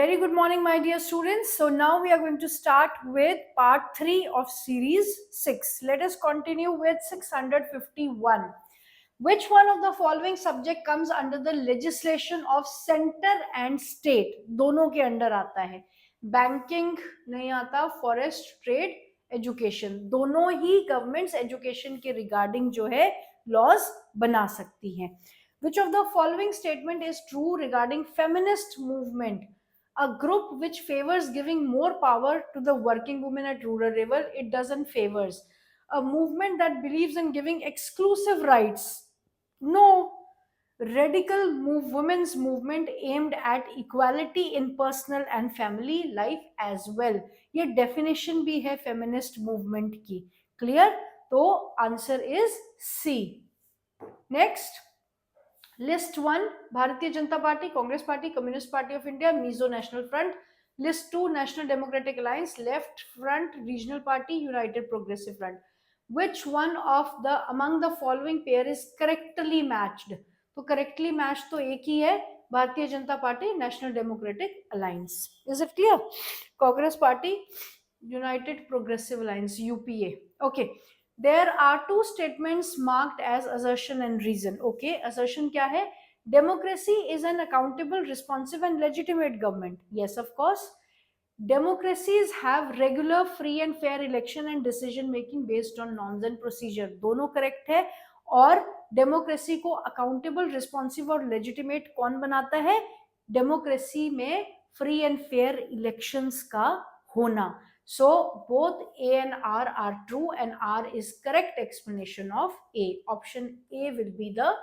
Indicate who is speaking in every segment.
Speaker 1: Very good morning, my dear students. So now we are going to start with part 3 of series 6. Let us continue with 651. Which one of the following subject comes under the legislation of center and state? दोनों के under आता है. Banking नहीं आता, forest, trade, education, दोनों ही governments education के regarding जो है लॉज बना सकती हैं. Which of the following statement is true regarding feminist movement? A group which favors giving more power to the working women at rural level, it doesn't favors. A movement that believes in giving exclusive rights, no. Radical women's movement aimed at equality in personal and family life as well. ये definition भी है feminist movement की. Clear? तो answer is C. Next. List 1 Bharatiya Janata Party, Congress Party, Communist Party of India, Mizo National Front. List 2 National Democratic Alliance, Left Front, Regional Party, United Progressive Front. Which one of the among the following pair is correctly matched? तो correctly matched तो एक ही है, Bharatiya Janata party, national democratic alliance. Is it clear? Congress party, United progressive alliance, UPA. Okay. There are two statements marked as assertion and reason. Okay, assertion क्या है? Democracy is an accountable, responsive and legitimate government. Yes, of course. Democracies have regular, free and fair election and decision making based on norms and procedure. दोनों correct है. और democracy को accountable, responsive और legitimate कौन बनाता है? Democracy में free and fair elections का होना. So both A and R are true and R is correct explanation of A. Option A will be the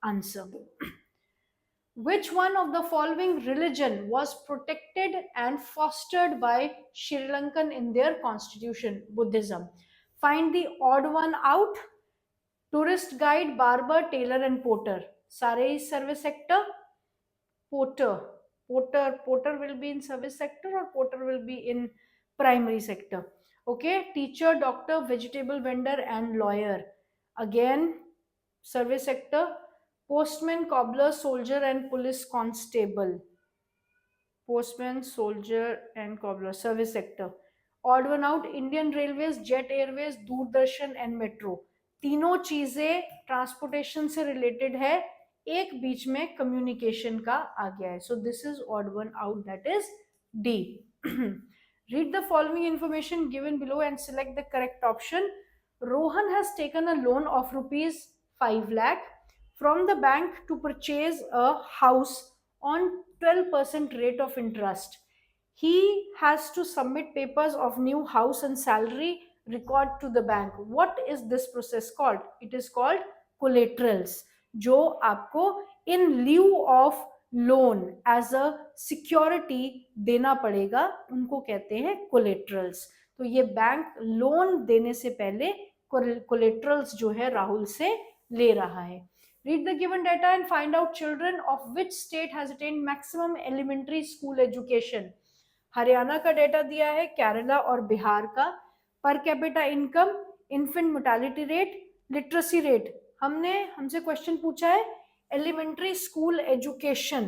Speaker 1: answer. Which one of the following religion was protected and fostered by Sri Lankan in their constitution? Buddhism. Find the odd one out. Tourist guide, barber, tailor and porter. सारे ही service sector. Porter will be in service sector or porter will be in primary sector. Okay, teacher, doctor, vegetable vendor and lawyer, again service sector. Postman, cobbler, soldier and police constable. Postman, soldier and cobbler, service sector. Odd one out, Indian Railways, Jet Airways, Doordarshan and metro. तीनों चीजें transportation से related है, एक बीच में communication का आ गया है. So this is odd one out, that is D. Read the following information given below and select the correct option. Rohan has taken a loan of rupees 5 lakh from the bank to purchase a house on 12% rate of interest. He has to submit papers of new house and salary record to the bank. What is this process called? It is called collaterals. जो आपको in lieu of loan as a security देना पड़ेगा, उनको कहते हैं collaterals. तो ये bank loan देने से पहले कोलेट्रल्स जो है राहुल से ले रहा है. Read the given data and find out children of which state has attend maximum elementary school education. Haryana का डेटा दिया है, केरला और बिहार का. Per capita income, infant mortality rate, literacy rate. हमसे क्वेश्चन पूछा है एलिमेंट्री स्कूल एजुकेशन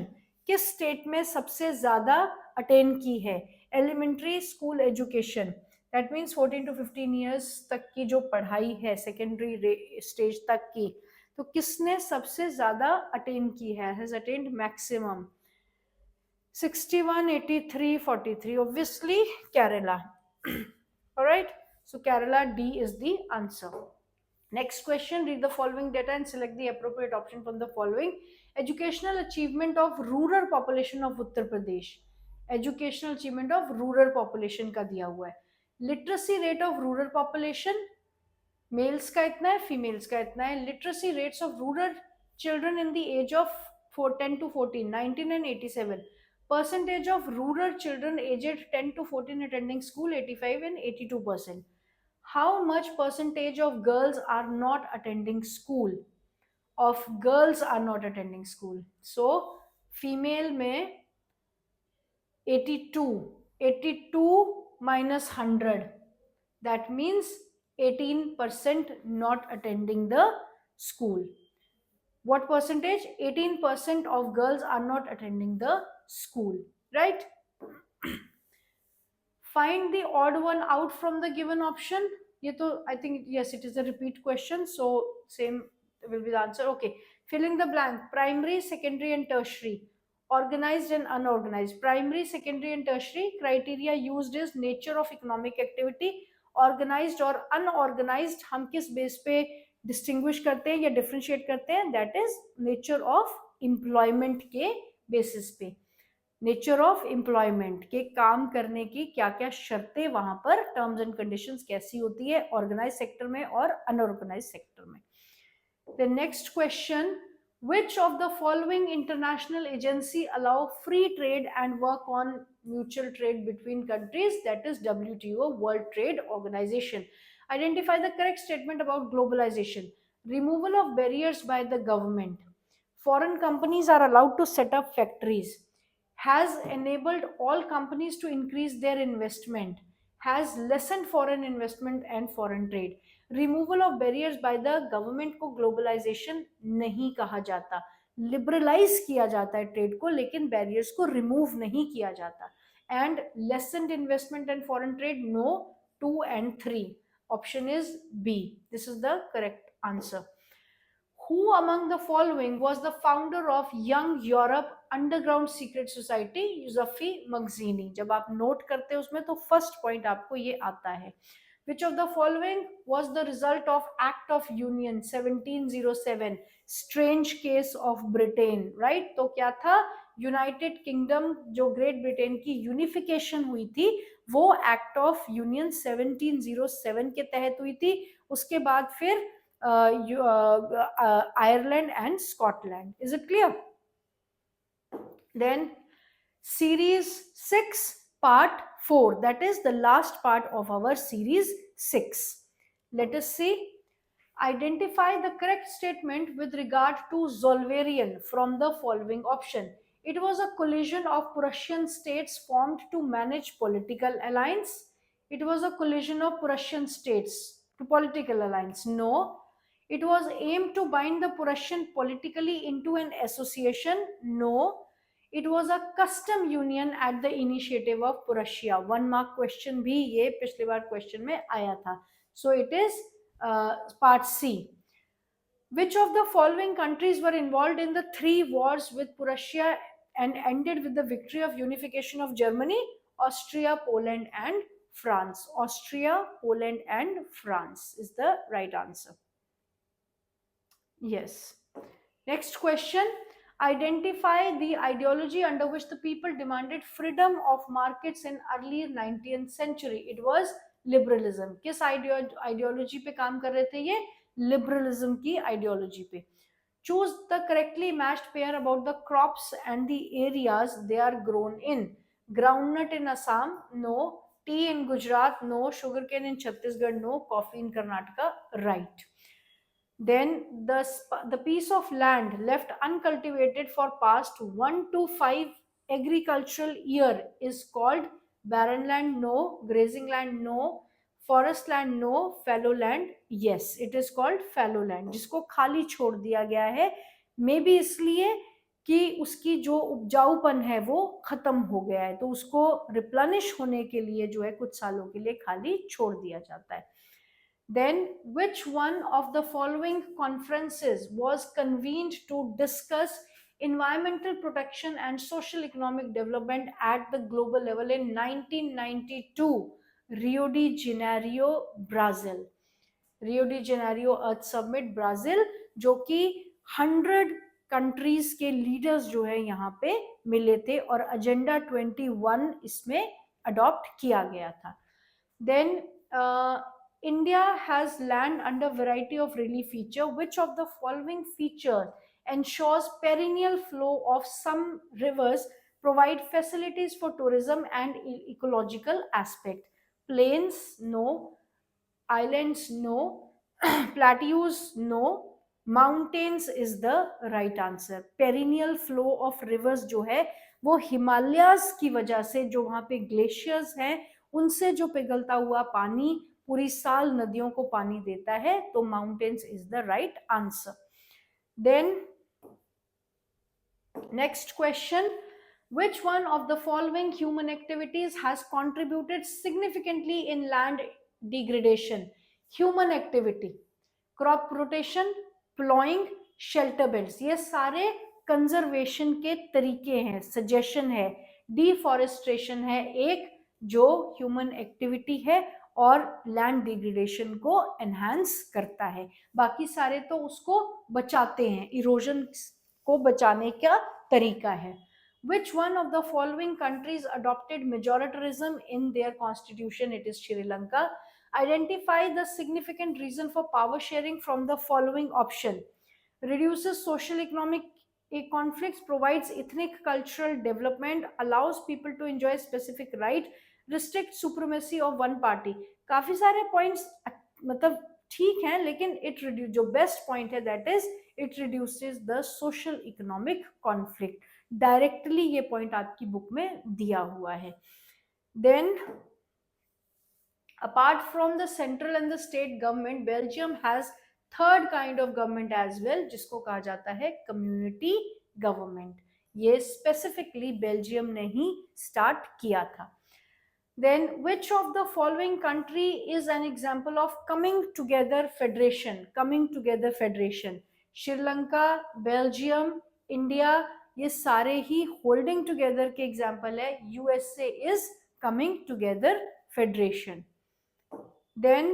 Speaker 1: किस स्टेट में सबसे ज्यादा अटेन की है. Elementary school education that means 14 to 15 years तक की जो पढ़ाई है सेकेंडरी स्टेज तक की, तो किसने सबसे ज्यादा अटेन की है, has attend maximum. 61, 83, 43. Obviously Kerala. Alright, so Kerala, D is the answer. Next question, read the following data and select the appropriate option from the following. Educational achievement of rural population of Uttar Pradesh. Educational achievement of rural population का दिया हुआ है. Literacy rate of rural population, males का इतना है, females का इतना है. Literacy rates of rural children in the age of 10 to 14, 19 and 87. Percentage of rural children aged 10 to 14 attending school, 85 and 82%. How much percentage of girls are not attending school? Of girls are not attending school. So female में 82 minus 100, that means 18% not attending the school. What percentage? 18% of girls are not attending the school, right? Find the odd one out from the given option. ये तो I think yes it is a repeat question, so same will be the answer. Okay, filling the blank. Primary, secondary and tertiary. Organized and unorganized. Primary, secondary and tertiary criteria used is nature of economic activity. Organized और unorganized हम किस base पे distinguish करते हैं या differentiate करते हैं? That is nature of employment के बेसिस पे, नेचर ऑफ एम्प्लॉयमेंट के काम करने की क्या क्या शर्तें वहां पर, टर्म्स एंड कंडीशंस कैसी होती है ऑर्गेनाइज सेक्टर में और अनऑर्गेनाइज सेक्टर में. The next question: which of the following international agency allow free trade and work on mutual trade between countries? That is WTO, World Trade Organization. Identify the correct statement about globalization. Removal of barriers by the government. Foreign companies are allowed to set up factories. Has enabled all companies to increase their investment. Has lessened foreign investment and foreign trade. Removal of barriers by the government को globalisation नहीं कहा जाता. Liberalise किया जाता है trade को, लेकिन barriers को रिमूव नहीं किया जाता. And lessened investment and foreign trade, no. 2 and 3. Option is B. This is the correct answer. Who among the following was the founder of Young Europe Underground Secret Society? यूसुफी मगजीनी. जब आप note करते हैं उसमें तो फर्स्ट पॉइंट आपको ये आता है. Which of the following was the result of Act of Union 1707? Strange case of Britain, right? तो क्या था? यूनाइटेड किंगडम, जो ग्रेट ब्रिटेन की यूनिफिकेशन हुई थी, वो एक्ट ऑफ यूनियन 1707 के तहत हुई थी. उसके बाद फिर Ireland and Scotland. Is it clear? Then series 6 part 4, that is the last part of our series 6. Let us see. Identify the correct statement with regard to Zollverein from the following option. It was a coalition of Prussian states formed to manage political alliance. It was a coalition of Prussian states to political alliance. No. It was aimed to bind the Prussian politically into an association. No. It was a custom union at the initiative of Prussia. 1 mark question भी ये पिछली बार question में आया था. So it is part C. Which of the following countries were involved in the 3 wars with Prussia and ended with the victory of unification of Germany? Austria, Poland and France. Austria, Poland and France is the right answer. Yes. Next question. Identify the ideology under which the people demanded freedom of markets in early 19th century. It was liberalism. किस ideology पे काम कर रहे थे ये? Liberalism की ideology पे. Choose the correctly matched pair about the crops and the areas they are grown in. Groundnut in Assam, no. Tea in Gujarat, no. Sugarcane in Chhattisgarh, no. Coffee in Karnataka, right. Then the piece of land left uncultivated for past 1 to 5 agricultural year is called barren land, no. Grazing land, no. Forest land, no. Fallow land, yes. It is called fallow land, जिसको खाली छोड़ दिया गया है. May be इसलिए कि उसकी जो उपजाऊपन है वो खत्म हो गया है, तो उसको रिप्लेनिश होने के लिए जो है कुछ सालों के लिए खाली छोड़ दिया जाता है. Then, which one of the following conferences was convened to discuss environmental protection and social economic development at the global level in 1992? Rio de Janeiro, Brazil. Rio de Janeiro Earth Summit, Brazil, जो कि 100 countries के leaders जो है यहाँ पे मिले थे और एजेंडा 21 इसमें अडॉप्ट किया गया था. Then India has land under variety of relief feature. Which of the following features ensures perennial flow of some rivers, provide facilities for tourism and ecological aspect? Plains, no. Islands, no. Plateaus, no. Mountains is the right answer. Perennial flow of rivers जो है वो हिमालयाज की वजह से, जो वहाँ पे glaciers हैं उनसे जो पिघलता हुआ पानी पूरी साल नदियों को पानी देता है, तो mountains is the right answer. Then next question. Which one of the following human activities has contributed significantly in land degradation? Human activity, crop rotation, ploughing, shelter belts, ये सारे कंजर्वेशन के तरीके हैं, सजेशन है। डिफॉरेस्ट्रेशन है एक जो human activity है और लैंड डिग्रेडेशन को एनहांस करता है, बाकी सारे तो उसको बचाते हैं, इरोजन को बचाने का तरीका है। Which one of the following countries adopted majoritarianism in their constitution? It is Sri Lanka. Identify the significant reason for power sharing from the following option. Reduces social economic conflicts, provides ethnic cultural development, allows people to enjoy specific right, restricts supremacy of one party. काफी सारे points मतलब ठीक है, लेकिन it reduce जो best point है that is it reduces the social economic conflict. Directly ये point आपकी बुक में दिया हुआ है। Then apart from the central and the state government, Belgium has third kind of government as well, जिसको कहा जाता है community government। ये specifically बेल्जियम ने ही स्टार्ट किया था। Then which of the following country is an example of coming together federation? Coming together federation, Sri Lanka, Belgium, India, ये सारे ही होल्डिंग टुगेदर के एग्जाम्पल है। USA is coming together federation. Then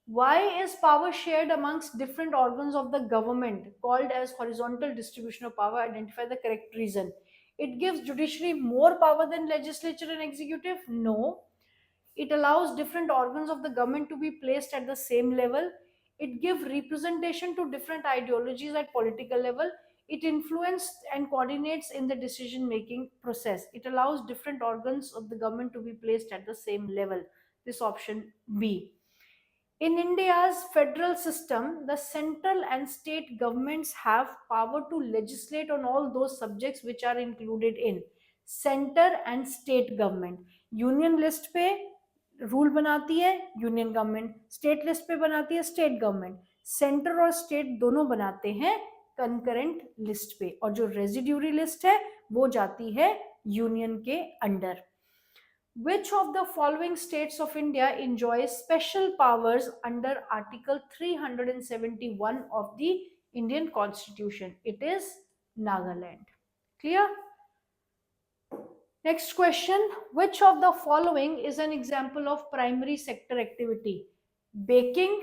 Speaker 1: why is power shared amongst different organs of the government called as horizontal distribution of power? Identify the correct reason. It gives judiciary more power than legislature and executive? No. It allows different organs of the government to be placed at the same level. It gives representation to different ideologies at political level. It influences and coordinates in the decision making process. It allows different organs of the government to be placed at the same level. This option B. In India's federal system, the central and state governments have power to legislate on all those subjects which are included in center and state government. Union list पे rule बनाती है union government, state list पे बनाती है state government, centre और state दोनों बनाते हैं कंकरेंट लिस्ट पे, और जो रेजिड्यूरी लिस्ट है वो जाती है यूनियन के under. Which of the following states of India enjoys special powers under Article 371 of the Indian Constitution? It is Nagaland. Clear? Next question. Which of the following is an example of primary sector activity? Baking,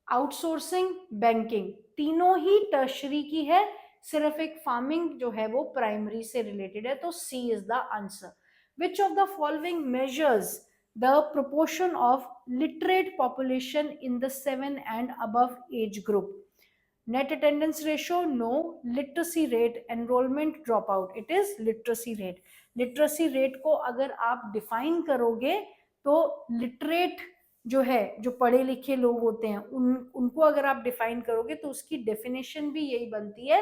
Speaker 1: outsourcing, banking, तीनों ही tertiary की है, सिर्फ एक farming जो है वो primary से related है, तो C is the answer. Which of the following measures the proportion of literate population in the 7 and above age group? Net attendance ratio? No. Literacy rate, enrollment, dropout? It is literacy rate. Literacy rate को अगर आप define करोगे तो literate जो है, जो पढ़े लिखे लोग होते हैं उनको अगर आप डिफाइन करोगे तो उसकी डेफिनेशन भी यही बनती है,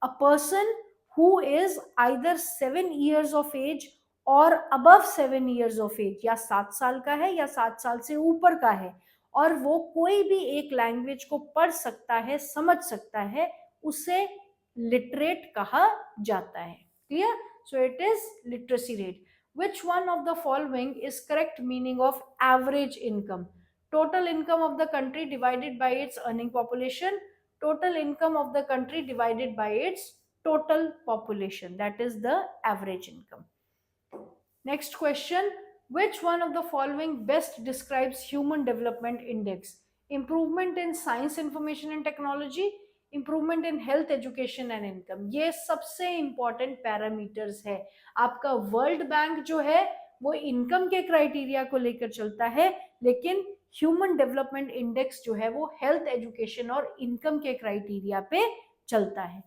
Speaker 1: a person who is either 7 years of age और अबव 7 years ऑफ एज, या 7 साल का है या 7 साल से ऊपर का है, और वो कोई भी एक लैंग्वेज को पढ़ सकता है, समझ सकता है, उसे लिटरेट कहा जाता है। Clear? So it is literacy rate. Which one of the following is correct meaning of average income? Total income of the country divided by its earning population. Total income of the country divided by its total population. That is the average income. Next question. Which one of the following best describes Human Development Index? Improvement in science, information and technology, improvement in health, education and income, ये सबसे important parameters है। आपका world bank जो है वो income के criteria को लेकर चलता है, लेकिन ह्यूमन डेवलपमेंट इंडेक्स जो है वो हेल्थ, एजुकेशन और इनकम के क्राइटेरिया पे चलता है।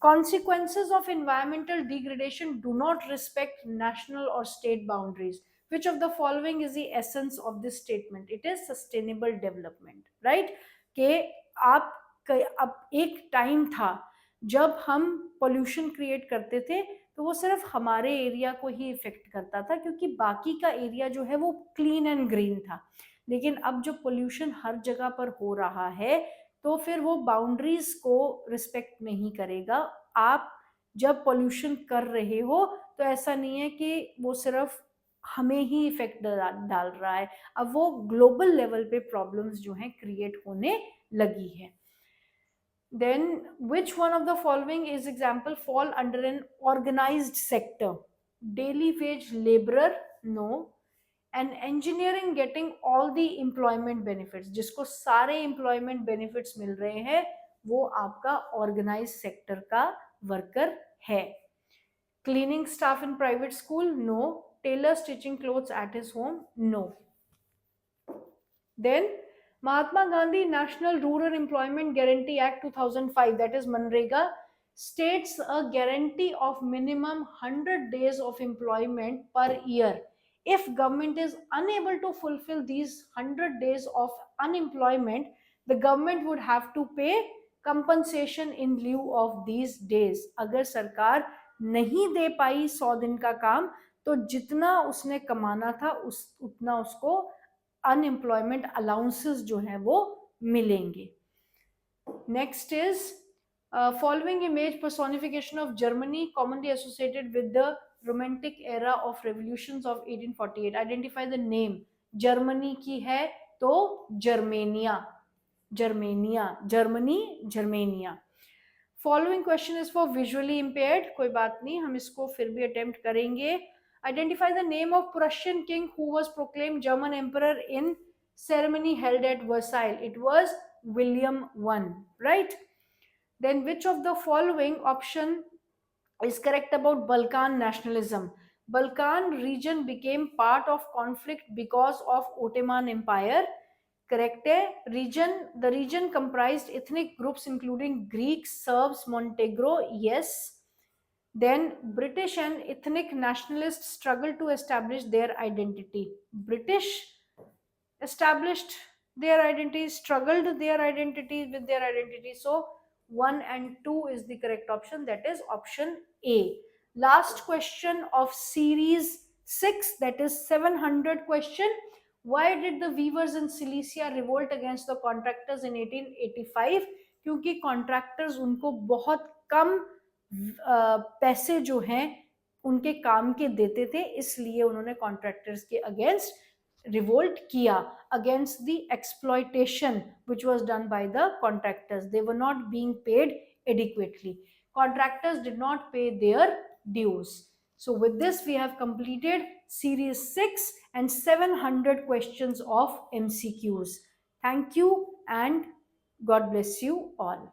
Speaker 1: Consequences of environmental degradation do not respect national or state boundaries. Which of the following is the essence of this statement? It is sustainable development, right? कि आप अब एक टाइम था जब हम पोल्यूशन क्रिएट करते थे तो वो सिर्फ हमारे एरिया को ही इफेक्ट करता था, क्योंकि बाकी का एरिया जो है वो क्लीन एंड ग्रीन था। लेकिन अब जो पोल्यूशन हर जगह पर हो रहा है तो फिर वो बाउंड्रीज को रिस्पेक्ट नहीं करेगा। आप जब पोल्यूशन कर रहे हो तो ऐसा नहीं है कि वो सिर्फ हमें ही इफेक्ट डाल रहा है, अब वो ग्लोबल लेवल पे प्रॉब्लम्स जो हैं क्रिएट होने लगी है. Then, which one of the following is example fall under an organized sector? Daily wage laborer, no. And engineering getting all the employment benefits, जिसको सारे employment benefits मिल रहे हैं, वो आपका organized sector का worker है. Cleaning staff in private school, no. Tailor stitching clothes at his home, no. Then Mahatma Gandhi National Rural Employment Guarantee Act 2005, that is Manrega, states a guarantee of minimum 100 days of employment per year. If government is unable to fulfill these 100 days of unemployment, the government would have to pay compensation in lieu of these days. अगर सरकार नहीं दे पाई 100 दिन का काम, तो जितना उसने कमाना था उतना उसको अनएम्प्लॉयमेंट अलाउंसेस जो हैं वो मिलेंगे. Next is following image personification of Germany commonly associated with the romantic era of revolutions of 1848. Identify the name. Germany की है तो Germania, Germania, Germany, Germania. Following question is for visually impaired. कोई बात नहीं, हम इसको फिर भी अटेम्प्ट करेंगे. Identify the name of Prussian king who was proclaimed German emperor in ceremony held at Versailles. It was William I, right? Then which of the following option is correct about Balkan nationalism? Balkan region became part of conflict because of Ottoman Empire. Correct है. The region comprised ethnic groups including Greeks, Serbs, Montenegro. Yes. Then British and ethnic nationalists struggled to establish their identity. British established their identity, struggled their identity with their identity. So 1 and 2 is the correct option, that is option A. Last question of series 6, that is 700 question. Why did the weavers in Cilicia revolt against the contractors in 1885? क्योंकि contractors उनको बहुत कम पैसे जो हैं उनके काम के देते थे, इसलिए उन्होंने कॉन्ट्रैक्टर्स के अगेंस्ट रिवोल्ट किया, against the exploitation which was done by the contractors. They were not being paid adequately. Contractors did not pay their dues. So with this we have completed series 6 and 700 questions of MCQs. Thank you and God bless you all.